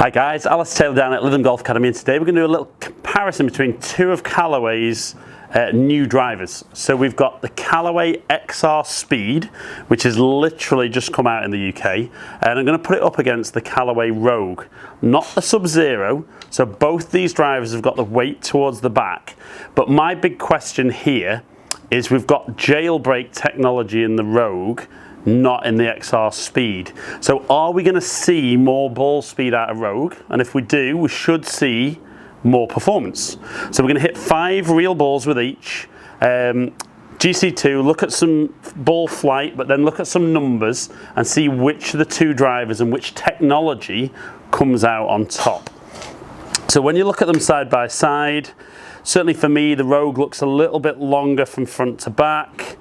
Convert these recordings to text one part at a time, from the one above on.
Hi guys, Alice Taylor down at Lytham Golf Academy, and today we're going to do a little comparison between two of Callaway's new drivers. So we've got the Callaway XR Speed, which has literally just come out in the UK, and I'm going to put it up against the Callaway Rogue, not the Sub-Zero. So both these drivers have got the weight towards the back, but my big question here is we've got jailbreak technology in the Rogue, not in the XR Speed. So are we going to see more ball speed out of Rogue? And if we do, we should see more performance. So we're going to hit 5 real balls with each. GC2, look at some ball flight, but then look at some numbers and see which of the two drivers and which technology comes out on top. So when you look at them side by side, certainly for me, the Rogue looks a little bit longer from front to back,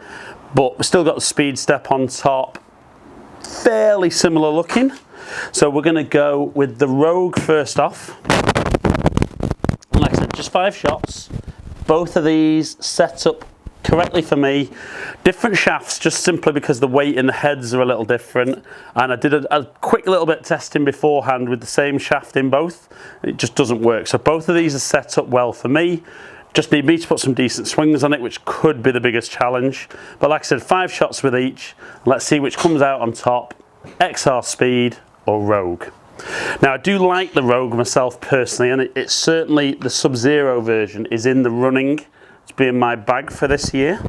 but we've still got the speed step on top, fairly similar looking. So we're going to go with the Rogue first off. And like I said, just 5 shots. Both of these set up correctly for me. Different shafts, just simply because the weight in the heads are a little different. And I did a quick little bit of testing beforehand with the same shaft in both. It just doesn't work. So both of these are set up well for me. Just need me to put some decent swings on it, which could be the biggest challenge. But like I said, 5 shots with each. Let's see which comes out on top, XR Speed or Rogue. Now I do like the Rogue myself personally, and it's certainly the Sub-Zero version is in the running to be in my bag for this year.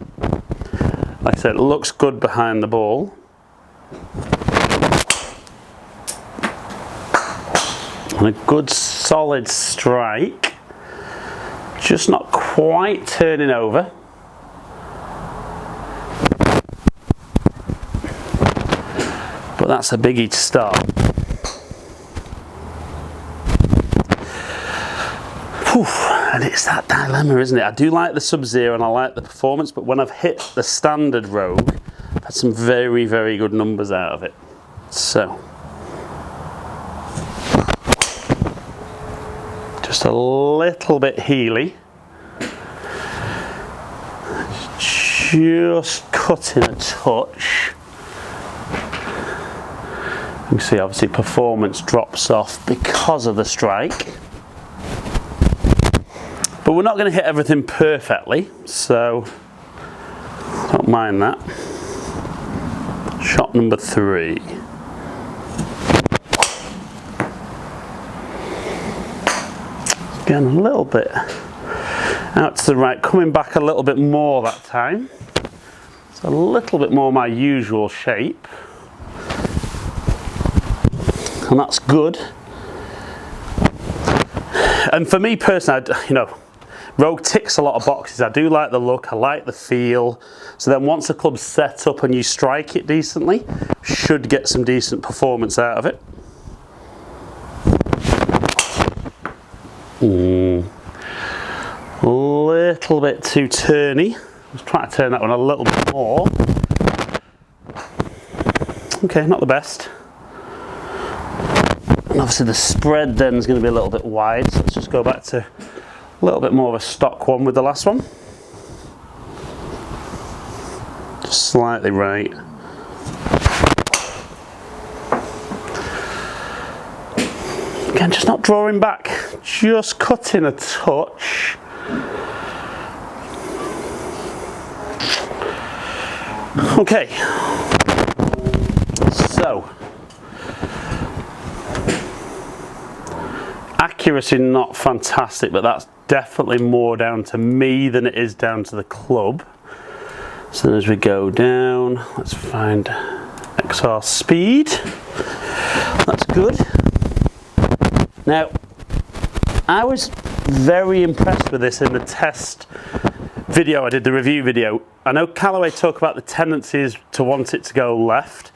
Like I said, it looks good behind the ball. And a good solid strike. Just not quite turning over. But that's a biggie to start. Whew. And it's that dilemma, isn't it? I do like the Sub-Zero and I like the performance, but when I've hit the standard Rogue, I've had some very, very good numbers out of it. So, just a little bit heely. Just cutting a touch. You can see obviously performance drops off because of the strike. But we're not going to hit everything perfectly, so don't mind that. Shot number 3. Again, a little bit out to the right, coming back a little bit more that time. It's a little bit more my usual shape. And that's good. And for me personally, Rogue ticks a lot of boxes. I do like the look, I like the feel. So then once the club's set up and you strike it decently, should get some decent performance out of it. A little bit too turny. I was trying to turn that one a little bit more. Okay, not the best. And obviously the spread then is going to be a little bit wide, so let's just go back to a little bit more of a stock one with the last one. Just slightly right. Again, just not drawing back, just cutting a touch. Okay, so accuracy not fantastic, but that's definitely more down to me than it is down to the club. So as we go down, let's find XR Speed. That's good. Now, I was very impressed with this in the test video I did, the review video. I know Callaway talk about the tendencies to want it to go left.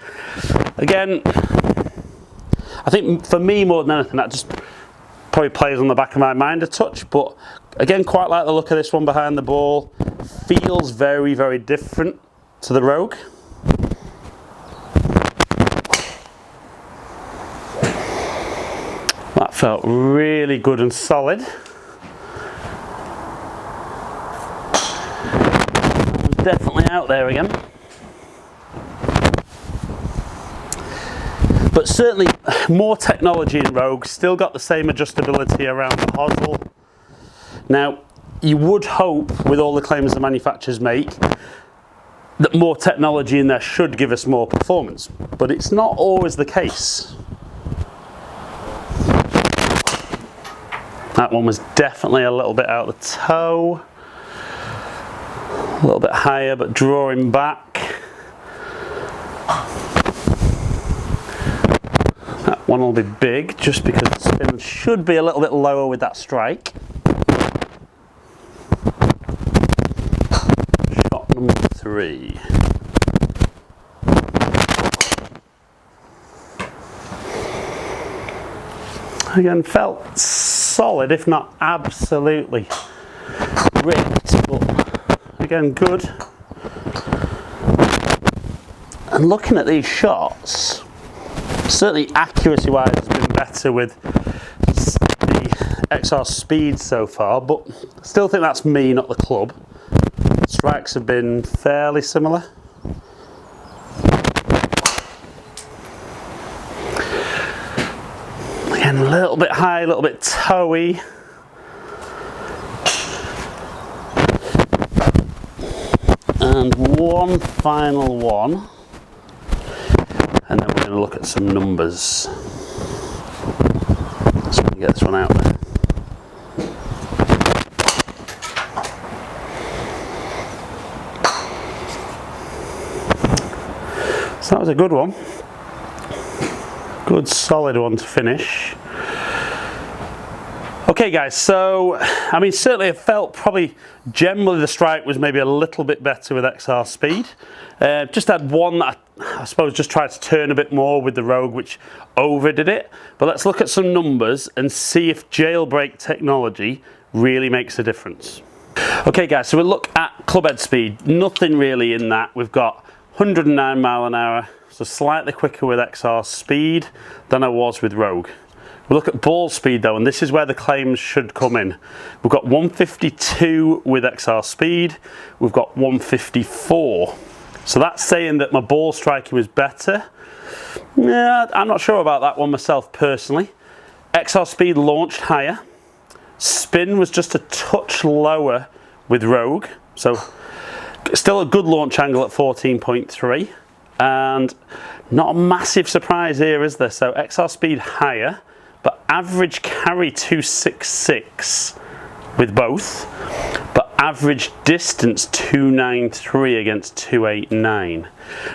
Again, I think for me more than anything, that just probably plays on the back of my mind a touch, but again, quite like the look of this one behind the ball. Feels very, very different to the Rogue. That felt really good and solid. Definitely out there again. But certainly more technology in Rogue, still got the same adjustability around the hosel. Now, you would hope, with all the claims the manufacturers make, that more technology in there should give us more performance, but it's not always the case. That one was definitely a little bit out of the toe, a little bit higher but drawing back. That one will be big just because the spin should be a little bit lower with that strike. Shot number 3. Again, felt solid, if not absolutely ripped, but again, good. And looking at these shots, certainly accuracy wise has been better with the XR Speed so far, but I still think that's me, not the club. Strikes have been fairly similar. Again, a little bit high, a little bit toey. And one final one. And then we're going to look at some numbers. Let's get this one out there. So that was a good one. Good solid one to finish. Okay guys, so I mean certainly it felt probably generally the strike was maybe a little bit better with XR Speed. Just had one that I suppose just tried to turn a bit more with the Rogue, which overdid it. But let's look at some numbers and see if jailbreak technology really makes a difference. Okay guys, so we'll look at club head speed. Nothing really in that. We've got 109 mile an hour, so slightly quicker with XR Speed than I was with Rogue. We look at ball speed though, and this is where the claims should come in. We've got 152 with XR Speed, we've got 154. So that's saying that my ball striking was better. Yeah, I'm not sure about that one myself personally. XR Speed launched higher. Spin was just a touch lower with Rogue. So still a good launch angle at 14.3. And not a massive surprise here, is there? So XR Speed higher, but average carry 266 with both, but average distance 293 against 289.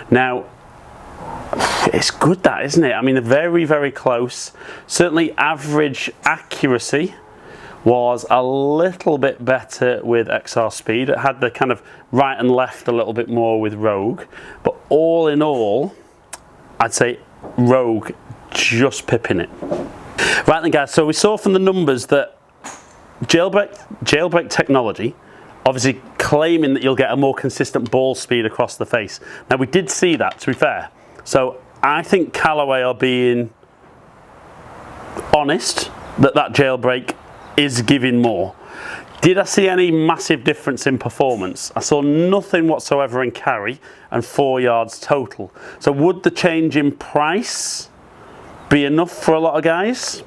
Now, it's good that, isn't it? I mean, they're very, very close. Certainly average accuracy was a little bit better with XR Speed. It had the kind of right and left a little bit more with Rogue, but all in all, I'd say Rogue just pipping it. Right then guys, so we saw from the numbers that jailbreak technology, obviously claiming that you'll get a more consistent ball speed across the face. Now we did see that, to be fair. So I think Callaway are being honest that that jailbreak is giving more. Did I see any massive difference in performance? I saw nothing whatsoever in carry and 4 yards total. So would the change in price be enough for a lot of guys?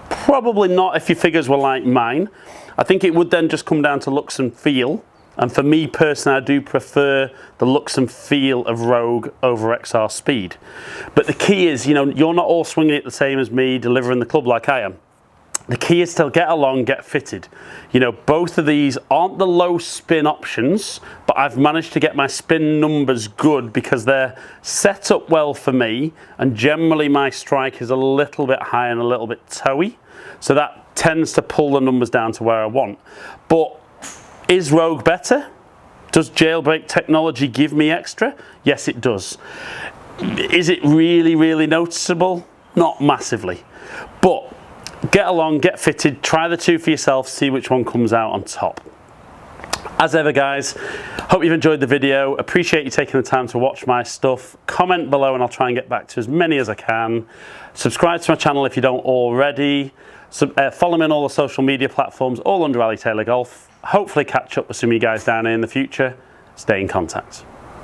Probably not if your figures were like mine. I think it would then just come down to looks and feel. And for me personally, I do prefer the looks and feel of Rogue over XR Speed. But the key is, you know, you're not all swinging it the same as me, delivering the club like I am. The key is to get along, get fitted. You know, both of these aren't the low spin options, but I've managed to get my spin numbers good because they're set up well for me, and generally my strike is a little bit high and a little bit toey. So that tends to pull the numbers down to where I want. But is Rogue better? Does jailbreak technology give me extra? Yes, it does. Is it really, really noticeable? Not massively. But get along, get fitted, try the two for yourself, see which one comes out on top. As ever guys, hope you've enjoyed the video. Appreciate you taking the time to watch my stuff. Comment below and I'll try and get back to as many as I can. Subscribe to my channel if you don't already. Follow me on all the social media platforms, all under Ali Taylor Golf. Hopefully catch up with some of you guys down here in the future. Stay in contact.